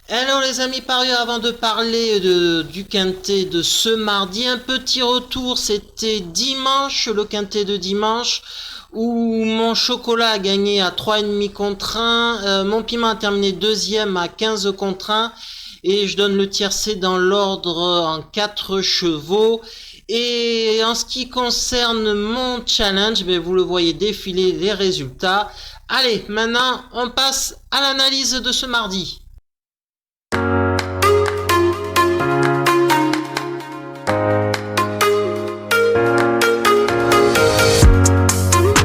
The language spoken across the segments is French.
Alors les amis parieurs, avant de parler du quintet de ce mardi, un petit retour, c'était dimanche, le quintet de dimanche, où mon chocolat a gagné à 3,5 contre 1, mon piment a terminé deuxième à 15 contre 1, et je donne le tiercé dans l'ordre en 4 chevaux. Et en ce qui concerne mon challenge, vous le voyez défiler les résultats. Allez, maintenant on passe à l'analyse de ce mardi.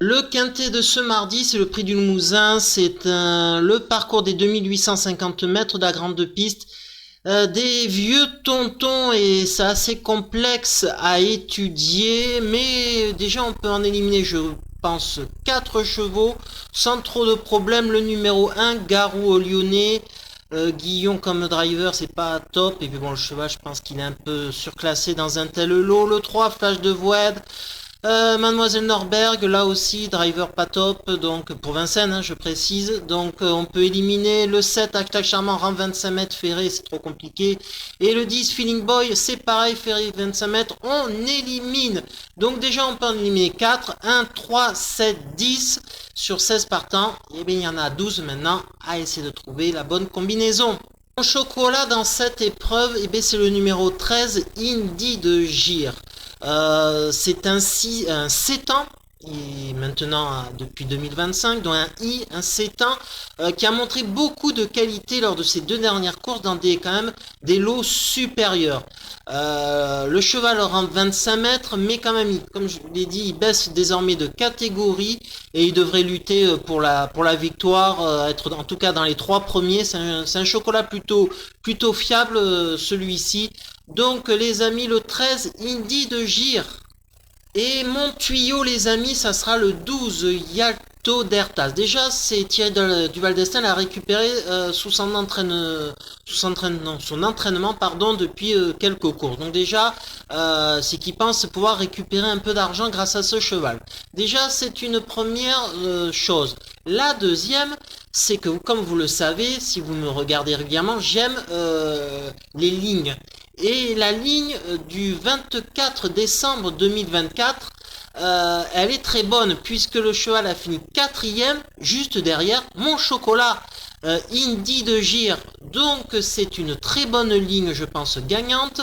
Le quintet de ce mardi, c'est le prix du Limousin, c'est le parcours des 2850 mètres de la grande piste, des vieux tontons et c'est assez complexe à étudier, mais déjà on peut en éliminer, je pense, 4 chevaux sans trop de problème. Le numéro 1, Garou au Lyonnais, Guillon comme driver, c'est pas top, et puis bon, le cheval, je pense qu'il est un peu surclassé dans un tel lot. Le 3, Flash de Voed. Mademoiselle Norberg, là aussi, driver pas top, donc pour Vincennes, hein, je précise. Donc on peut éliminer le 7, Hashtag Charmant, rang 25 mètres, Ferré, c'est trop compliqué. Et le 10, Feeling Boy, c'est pareil, Ferré 25 mètres, on élimine. Donc déjà on peut en éliminer 4, 1, 3, 7, 10 sur 16 partants. Et bien il y en a 12 maintenant à essayer de trouver la bonne combinaison. Mon chocolat dans cette épreuve, c'est le numéro 13, Indy de Gire. C'est un 7 ans, et maintenant depuis 2025, dont un 7 ans, qui a montré beaucoup de qualité lors de ses 2 dernières courses dans quand même des lots supérieurs. Le cheval rend 25 mètres, mais quand même, comme je l'ai dit, il baisse désormais de catégorie et il devrait lutter pour la victoire, être en tout cas dans les 3 premiers. C'est un chocolat plutôt fiable, celui-ci. Donc les amis, le 13, Indy de Gire. Et mon tuyau, les amis, ça sera le 12, Yalto d'Ertas. Déjà, c'est Thierry du Val d'Estaing a récupéré son entraînement depuis quelques courses. Donc déjà, c'est qu'il pense pouvoir récupérer un peu d'argent grâce à ce cheval. Déjà, c'est une première chose. La deuxième, c'est que, comme vous le savez, si vous me regardez régulièrement, j'aime les lignes. Et la ligne du 24 décembre 2024, elle est très bonne puisque le cheval a fini 4e, juste derrière mon chocolat Indy de Gire. Donc c'est une très bonne ligne, je pense, gagnante.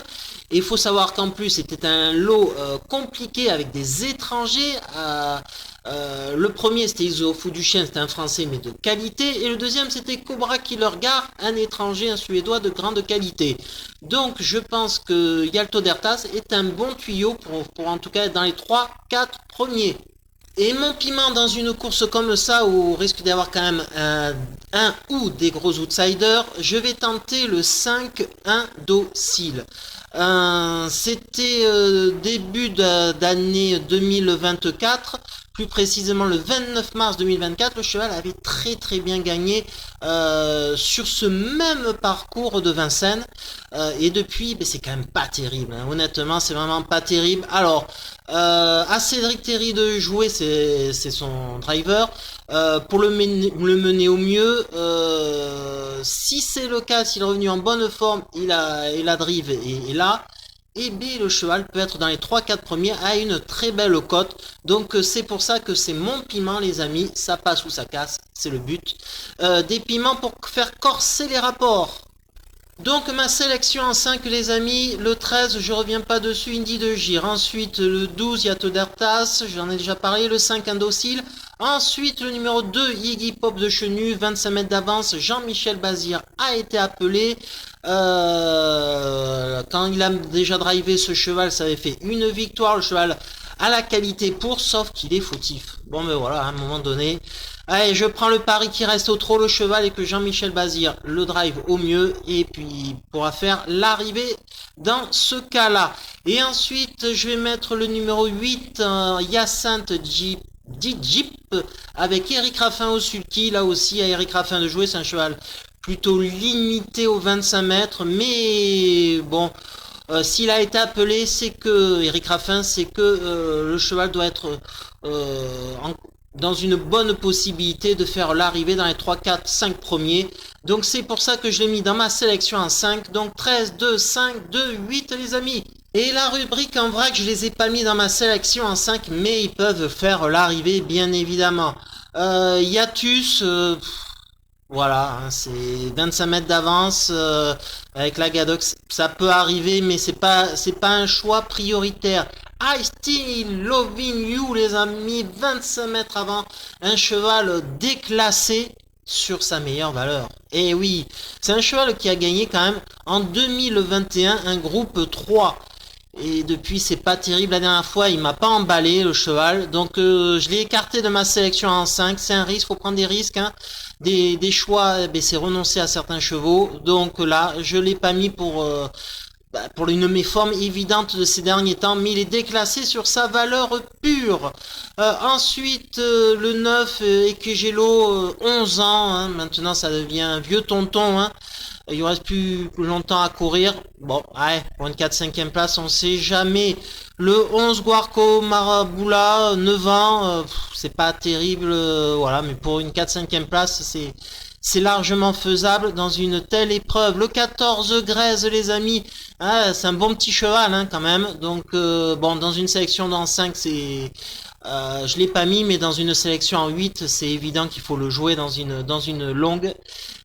Et il faut savoir qu'en plus c'était un lot compliqué avec des étrangers. Le premier c'était Isofou du Chien, c'était un français mais de qualité, et le deuxième c'était Cobra Killer Gar, un étranger, un suédois de grande qualité. Donc je pense que Yalto d'Ertas est un bon tuyau pour en tout cas être dans les 3-4 premiers. Et mon piment dans une course comme ça où on risque d'avoir quand même un ou des gros outsiders, je vais tenter le 5 Indocile. C'était début d'année 2024, plus précisément le 29 mars 2024, le cheval avait très bien gagné sur ce même parcours de Vincennes. Et depuis, c'est quand même pas terrible, hein. Honnêtement, c'est vraiment pas terrible. Alors, à Cédric Terry de jouer, c'est son driver. Pour le mener au mieux, si c'est le cas, s'il est revenu en bonne forme, il a drive et là, et B, le cheval peut être dans les 3-4 premiers à une très belle cote. Donc c'est pour ça que c'est mon piment, les amis. Ça passe ou ça casse, c'est le but. Des piments pour faire corser les rapports. Donc ma sélection en 5, les amis, le 13, je reviens pas dessus, Indy de Gire. Ensuite le 12, Yato d'Ertas, j'en ai déjà parlé, le 5, Indocile. Ensuite le numéro 2, Iggy Pop de Chenu, 25 mètres d'avance, Jean-Michel Bazir a été appelé. Quand il a déjà drivé ce cheval, ça avait fait une victoire, le cheval a la qualité pour, sauf qu'il est fautif. Bon mais voilà, à un moment donné... Allez, je prends le pari qui reste au trot, le cheval, et que Jean-Michel Bazir le drive au mieux, et puis pourra faire l'arrivée dans ce cas-là. Et ensuite, je vais mettre le numéro 8, Hyacinthe Jeep, avec Eric Raffin au sulky. Là aussi, à Eric Raffin de jouer, c'est un cheval plutôt limité aux 25 mètres, mais bon... s'il a été appelé, c'est que Eric Raffin, c'est que le cheval doit être dans une bonne possibilité de faire l'arrivée dans les 3, 4, 5 premiers. Donc c'est pour ça que je l'ai mis dans ma sélection en 5. Donc 13, 2, 5, 2, 8 les amis. Et la rubrique en vrac, je les ai pas mis dans ma sélection en 5, mais ils peuvent faire l'arrivée bien évidemment. Yatus, voilà, hein, c'est 25 mètres d'avance avec la Gadox, ça peut arriver, mais c'est pas un choix prioritaire. I still loving you les amis, 25 mètres avant, un cheval déclassé sur sa meilleure valeur. Et oui, c'est un cheval qui a gagné quand même en 2021 un groupe 3. Et depuis, c'est pas terrible. La dernière fois, il m'a pas emballé le cheval. Donc, je l'ai écarté de ma sélection en 5. C'est un risque, faut prendre des risques. Hein. Des choix, ben, c'est renoncer à certains chevaux. Donc là, je l'ai pas mis pour une de mes formes évidentes de ces derniers temps, mais il est déclassé sur sa valeur pure. Ensuite, le 9, Ekegelo, 11 ans. Hein. Maintenant, ça devient un vieux tonton. Hein. Il ne reste plus longtemps à courir. Bon, ouais, pour une 4-5e place, on sait jamais. Le 11 Guarco Marabula, 9 ans, c'est pas terrible, voilà, mais pour une 4-5e place, c'est largement faisable dans une telle épreuve. Le 14 Grèze, les amis, hein, c'est un bon petit cheval hein, quand même. Donc, bon, dans une sélection dans 5, je l'ai pas mis, mais dans une sélection en 8, c'est évident qu'il faut le jouer dans une longue.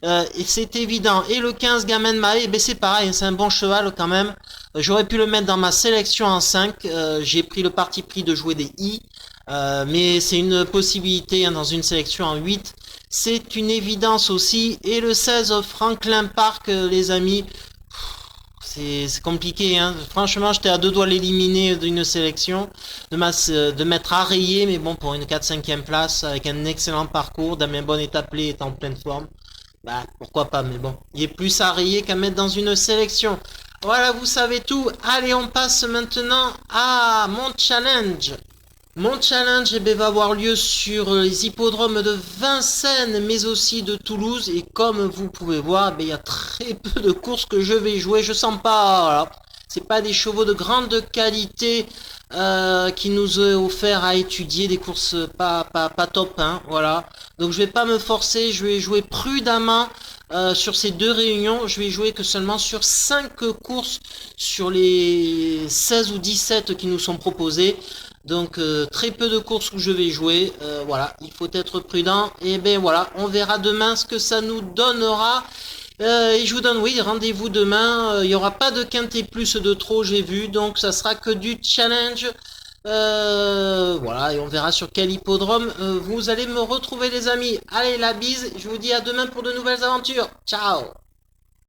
Et c'est évident. Et le 15 Gamen Mae, ben c'est pareil, c'est un bon cheval quand même. J'aurais pu le mettre dans ma sélection en 5. J'ai pris le parti pris de jouer des I. Mais c'est une possibilité hein, dans une sélection en 8. C'est une évidence aussi. Et le 16 Franklin Park, les amis. C'est compliqué, hein. Franchement, j'étais à deux doigts de l'éliminer d'une sélection, de m'être arrayé, mais bon, pour une 4-5e place, avec un excellent parcours, Damien Bonne est appelé, est en pleine forme. Bah, pourquoi pas, mais bon. Il est plus arrayé qu'à mettre dans une sélection. Voilà, vous savez tout. Allez, on passe maintenant à mon challenge. Mon challenge va avoir lieu sur les hippodromes de Vincennes, mais aussi de Toulouse. Et comme vous pouvez voir, il y a très peu de courses que je vais jouer. Je sens pas, voilà. C'est pas des chevaux de grande qualité qui nous est offert à étudier, des courses pas top, hein, voilà. Donc je vais pas me forcer, je vais jouer prudemment sur ces deux réunions. Je vais jouer que seulement sur 5 courses sur les 16 ou 17 qui nous sont proposées. Donc très peu de courses où je vais jouer, voilà, il faut être prudent, et ben voilà, on verra demain ce que ça nous donnera, et je vous donne, oui, rendez-vous demain, il n'y aura pas de quintet plus de trop, j'ai vu, donc ça sera que du challenge, voilà, et on verra sur quel hippodrome vous allez me retrouver les amis. Allez, la bise, je vous dis à demain pour de nouvelles aventures, ciao.